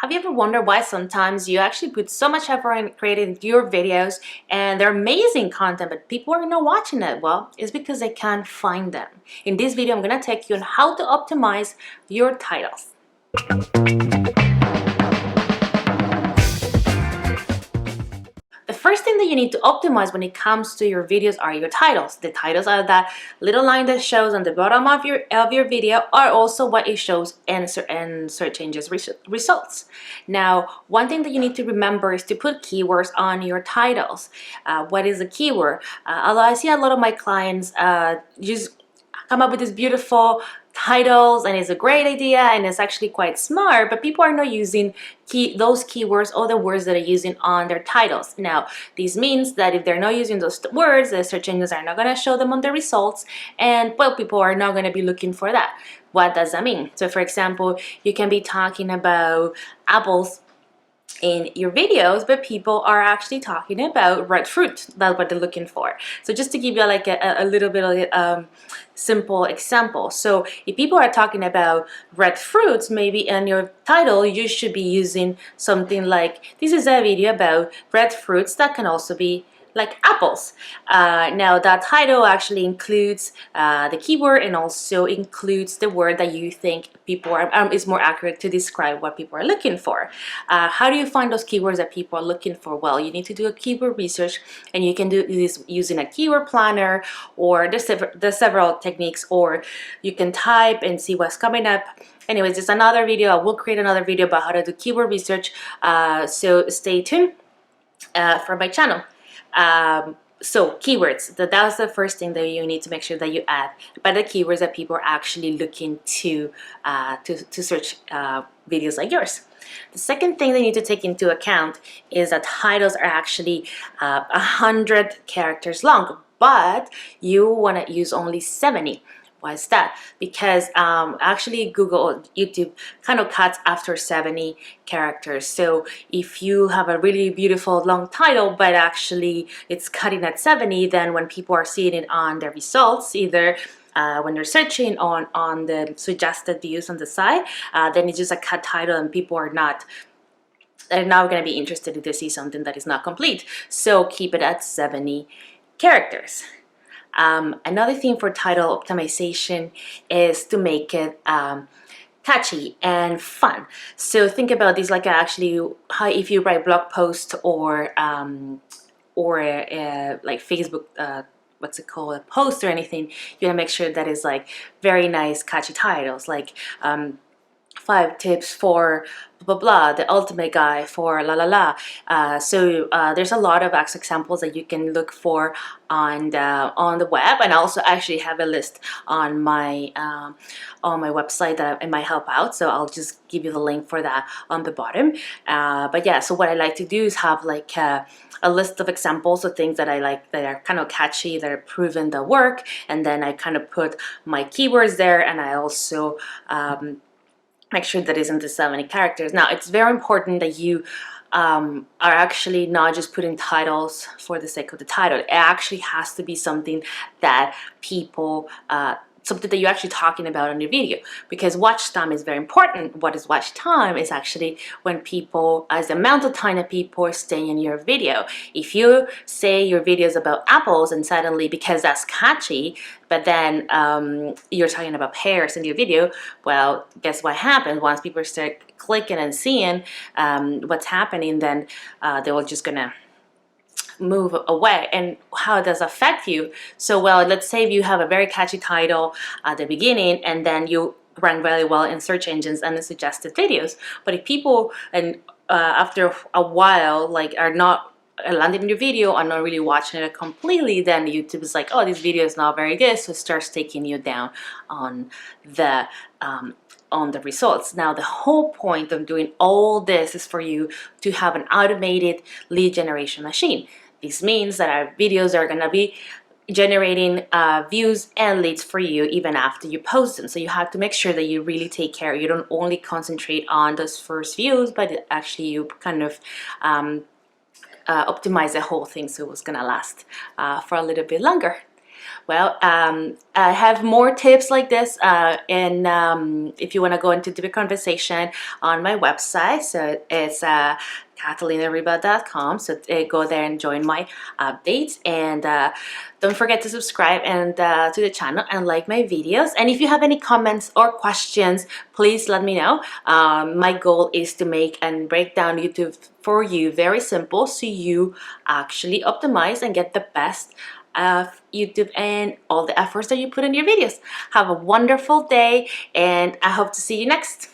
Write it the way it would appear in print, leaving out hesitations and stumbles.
Have you ever wondered why sometimes you actually put so much effort in creating your videos and they're amazing content, but people are not watching it? Well, it's because they can't find them. In this video, I'm going to take you on how to optimize your titles. The first thing that you need to optimize when it comes to your videos are your titles. The titles are that little line that shows on the bottom of your video, are also what it shows in search engines results. Now, one thing that you need to remember is to put keywords on your titles. What is a keyword? Although I see a lot of my clients just come up with this beautiful titles and it's a great idea and it's actually quite smart, but people are not using those keywords or the words that are using on their titles. Now, this means that if they're not using those words, the search engines are not going to show them on the results, and well, people are not going to be looking for that. What does that mean? So for example, you can be talking about apples in your videos, but people are actually talking about red fruit. That's what they're looking for. So just to give you like a little bit of simple example. So if people are talking about red fruits, maybe in your title you should be using something like, this is a video about red fruits that can also be like apples. Now that title actually includes the keyword and also includes the word that you think people are is more accurate to describe what people are looking for. How do you find those keywords that people are looking for? Well, you need to do a keyword research, and you can do this using a keyword planner, or there's several techniques, or you can type and see what's coming up. Anyways, there's another video. I will create another video about how to do keyword research, so stay tuned for my channel. So keywords, that's the first thing that you need to make sure that you add, by the keywords that people are actually looking to search videos like yours. The second thing that you need to take into account is that titles are actually 100 characters long, but you want to use only 70. Why is that? Because actually Google or YouTube kind of cuts after 70 characters. So if you have a really beautiful long title, but actually it's cutting at 70, then when people are seeing it on their results, either when they're searching on the suggested views on the side, then it's just a cut title and people are not, they're now going to be interested if they see something that is not complete. So keep it at 70 characters. Another thing for title optimization is to make it catchy and fun. So think about this like actually how if you write blog post or like Facebook what's it called, a post or anything, you want to make sure that it's like very nice catchy titles, like 5 tips for blah blah, the ultimate guide for la la la. So there's a lot of examples that you can look for on the web, and I also actually have a list on my website that it might help out, so I'll just give you the link for that on the bottom. But yeah, so what I like to do is have like a list of examples of things that I like that are kind of catchy, that are proven that work, and then I kind of put my keywords there, and I also make sure that isn't the 70 characters. Now, it's very important that you are actually not just putting titles for the sake of the title. It actually has to be something that people, something that you're actually talking about on your video, because watch time is very important. What is watch time? Is actually when people, as the amount of time that people are staying in your video. If you say your video is about apples and suddenly, because that's catchy, but then you're talking about pears in your video, well, guess what happens? Once people start clicking and seeing what's happening, then they will just gonna move away. And how does it affect you? So well, let's say you have a very catchy title at the beginning, and then you rank very well in search engines and the suggested videos. But if people and after a while like are not landing in your video, are not really watching it completely, then YouTube is like, oh, this video is not very good, so it starts taking you down on the results. Now, the whole point of doing all this is for you to have an automated lead generation machine. This means that our videos are going to be generating views and leads for you even after you post them. So you have to make sure that you really take care. You don't only concentrate on those first views, but actually you kind of optimize the whole thing so it's going to last for a little bit longer. Well, I have more tips like this, and if you want to go into deeper conversation on my website, so it's catalinariba.com. So go there and join my updates, and don't forget to subscribe and to the channel and like my videos. And if you have any comments or questions, please let me know. My goal is to make and break down YouTube for you very simple, so you actually optimize and get the best of YouTube and all the efforts that you put in your videos. Have a wonderful day, and I hope to see you next.